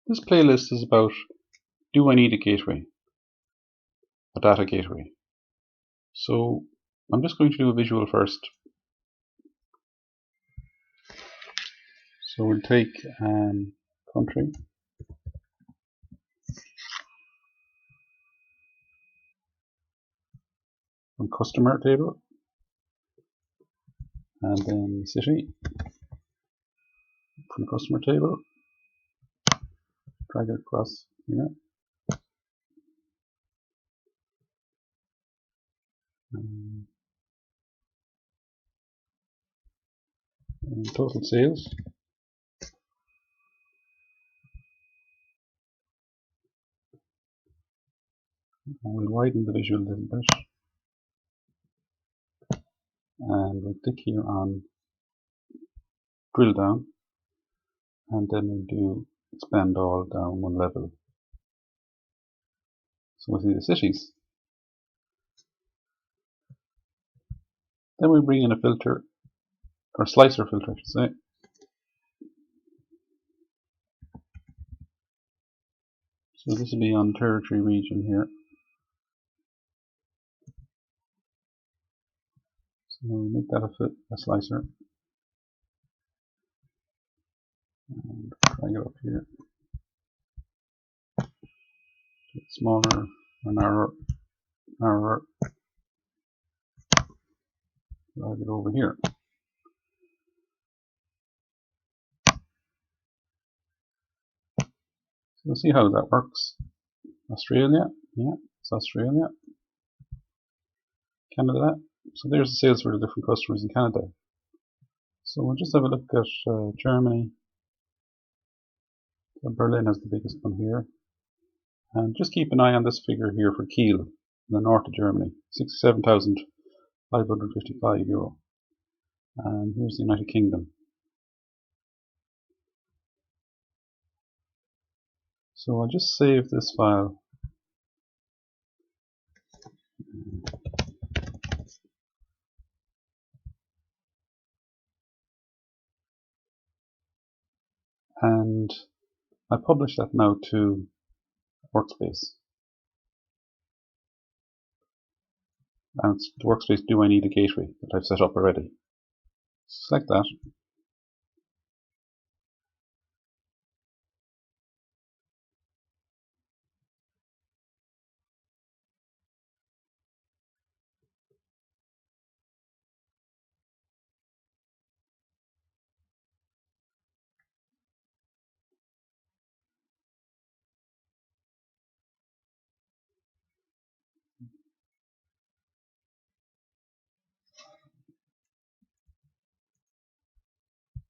This playlist is about, do I need a gateway? A data gateway. So I'm just going to do a visual first. So we'll take country. From customer table. And then city. From customer table. Drag it across here. And total sales. And we'll widen the visual a little bit. And we'll click here on drill down. And then we'll do expand all down one level. So we'll see the cities. Then we bring in a filter, or slicer filter I should say. So this will be on territory region here. So we'll make that a slicer. And drag it up here. Get smaller or narrower. Drag it over here. So we'll see how that works. Australia, yeah, it's Australia. Canada. So there's the sales for the different customers in Canada. So we'll just have a look at Germany. So Berlin has the biggest one here. And just keep an eye on this figure here for Kiel, in the north of Germany, 67,555 euro. And here's the United Kingdom. So I'll just save this file. And I publish that now to Workspace. And it's the Workspace Do I Need a Gateway that I've set up already. Select that.